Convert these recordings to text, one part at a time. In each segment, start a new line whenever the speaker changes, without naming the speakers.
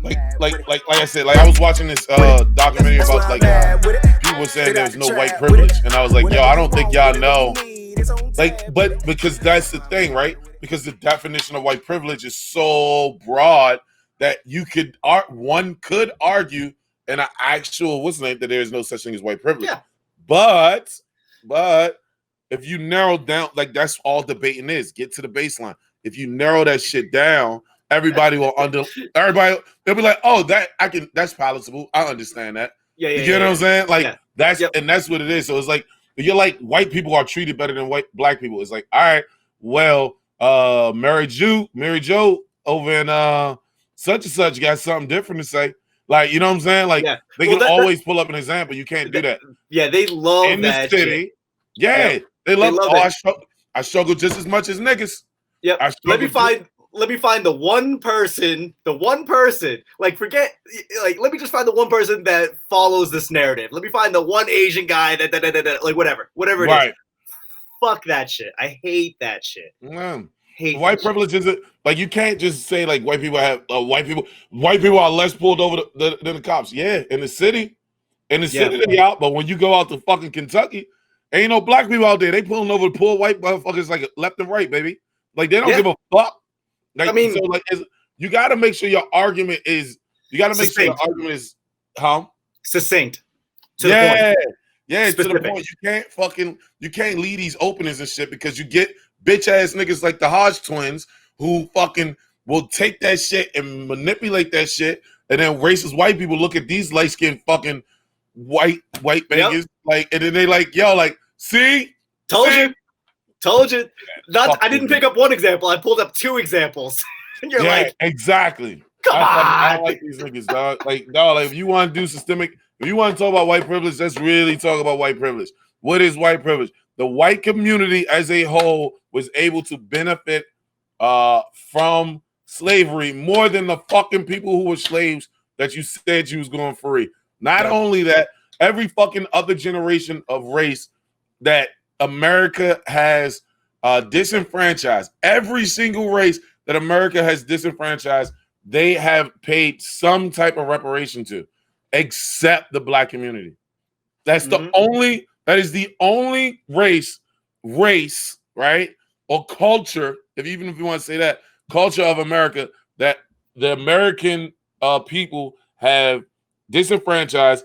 like I said, like I was watching this documentary about like people saying there's no white privilege, and I was like, yo, I don't think y'all know. Like, but because that's the thing, right? Because the definition of white privilege is so broad that one could argue in an actual what's the name that there is no such thing as white privilege.
Yeah.
But if you narrow down, like that's all debating is. Get to the baseline. If you narrow that shit down, everybody they'll be like, oh, that's palatable. I understand that.
Yeah,
you get what I'm saying? Like that's
Yep.
and that's what it is. So it's like you're like white people are treated better than black people. It's like, all right, well, Mary Jo over in such and such got something different to say. Like, you know what I'm saying? Like they can always pull up an example. You can't do that.
Yeah, they love
in the
that
city.
Shit.
Yeah, they love
it.
I struggle just as much as niggas.
Yep. Let me find the one person. Like, forget. Like, let me just find the one person that follows this narrative. Let me find the one Asian guy that like whatever it is. Fuck that shit. I hate that shit.
White privilege isn't like you can't just say like white people have white people are less pulled over than the cops. Yeah, in the city they out, but when you go out to fucking Kentucky, ain't no black people out there. They pulling over the poor white motherfuckers like left and right, baby. Like they don't give a fuck. Like, I mean, so like you got to make sure your argument is. You got to make sure your argument is
succinct.
To the point. You can't leave these openings and shit because you get bitch ass niggas like the Hodge twins who fucking will take that shit and manipulate that shit, and then racist white people look at these light skinned fucking white bangers like, and then they like, yo, like, see,
told you. I didn't pick up one example. I pulled up two examples. And you're like,
exactly.
Come on.
I like these niggas, dog. Like, dog, like if you want to do systemic, if you want to talk about white privilege, let's really talk about white privilege. What is white privilege? The white community as a whole was able to benefit from slavery more than the fucking people who were slaves that you said you was going free. Not only that, every fucking other generation of race that America has disenfranchised, every single race that America has disenfranchised, they have paid some type of reparation to, except the black community. That's that is the only race, right? Or culture, even if you want to say that, culture of America that the American people have disenfranchised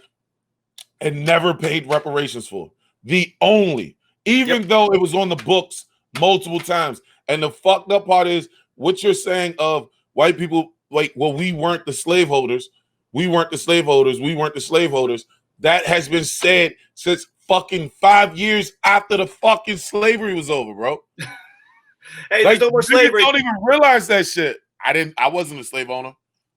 and never paid reparations for. The only, even though it was on the books multiple times. And the fucked up part is what you're saying of white people, like, well, we weren't the slaveholders. That has been said since fucking 5 years after the fucking slavery was over, bro.
Hey, there's no more slavery.
Don't even realize that shit. I wasn't a slave owner.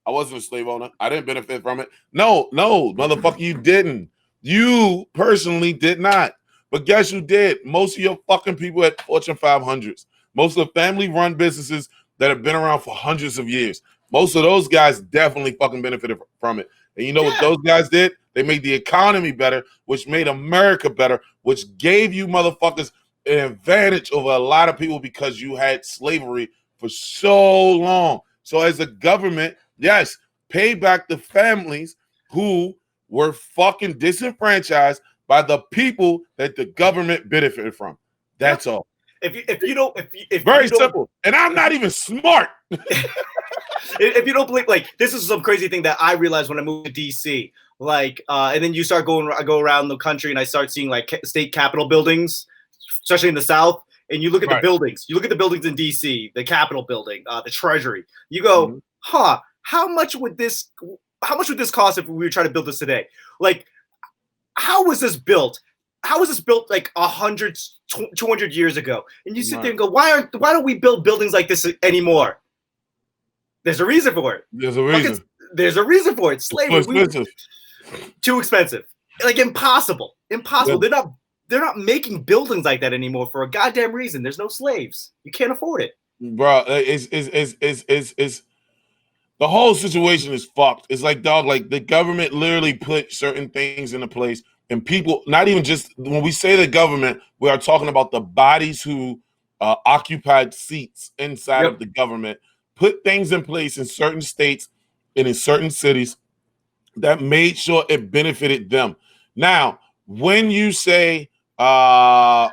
I didn't benefit from it. No, motherfucker, you didn't. You personally did not. But guess who did? Most of your fucking people at Fortune 500s. Most of the family-run businesses that have been around for hundreds of years. Most of those guys definitely fucking benefited from it. And you know what those guys did? They made the economy better, which made America better, which gave you motherfuckers an advantage over a lot of people because you had slavery for so long. So as a government, yes, pay back the families who were fucking disenfranchised by the people that the government benefited from. That's all.
Very
simple. And I'm not even smart.
If you don't believe, like, this is some crazy thing that I realized when I moved to DC. Like, and then you start go around the country, and I start seeing like state capitol buildings, especially in the South. And you look at the buildings. You look at the buildings in DC, the Capitol building, the Treasury. You go, how much would this cost if we were trying to build this today? Like, how was this built? How was this built like 100, 200 years ago? And you sit there and go, why don't we build buildings like this anymore? There's a reason for it.
There's a reason for it.
Slavery. Too expensive. Like impossible. Yeah. They're not making buildings like that anymore for a goddamn reason. There's no slaves. You can't afford it.
Bro, it's the whole situation is fucked. It's like, dog, like the government literally put certain things into place, and people, not even just when we say the government, we are talking about the bodies who occupied seats inside of the government, put things in place in certain states and in certain cities that made sure it benefited them. Now, when you say, all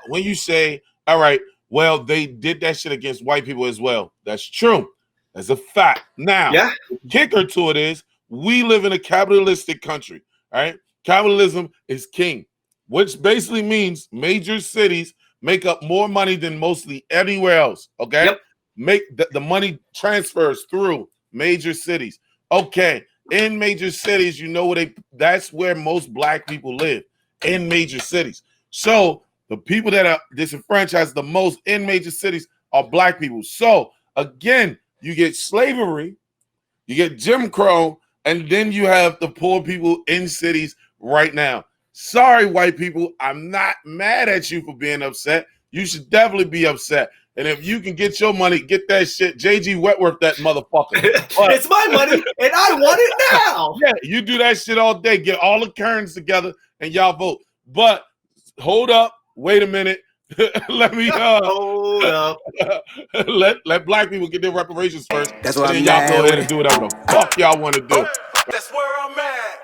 right, well, they did that shit against white people as well. That's true. That's a fact. Now,
Yeah.
the kicker to it is we live in a capitalistic country, right? Capitalism is king, which basically means major cities make up more money than mostly anywhere else, okay?
Yep.
Make the money transfers through major cities. Okay, in major cities, you know where that's where most black people live, in major cities. So the people that are disenfranchised the most in major cities are black people. So again, you get slavery, you get Jim Crow, and then you have the poor people in cities right now. Sorry, white people, I'm not mad at you for being upset. You should definitely be upset. And if you can get your money, get that shit. JG Wentworth, that motherfucker. But,
It's my money, and I want it now.
yeah, you do that shit all day. Get all the Karens together, and y'all vote. But hold up, wait a minute. Let me
Hold up.
let black people get their reparations first.
That's what
and then
I'm
y'all go
mad
ahead and do whatever the fuck y'all want to do.
That's where I'm at.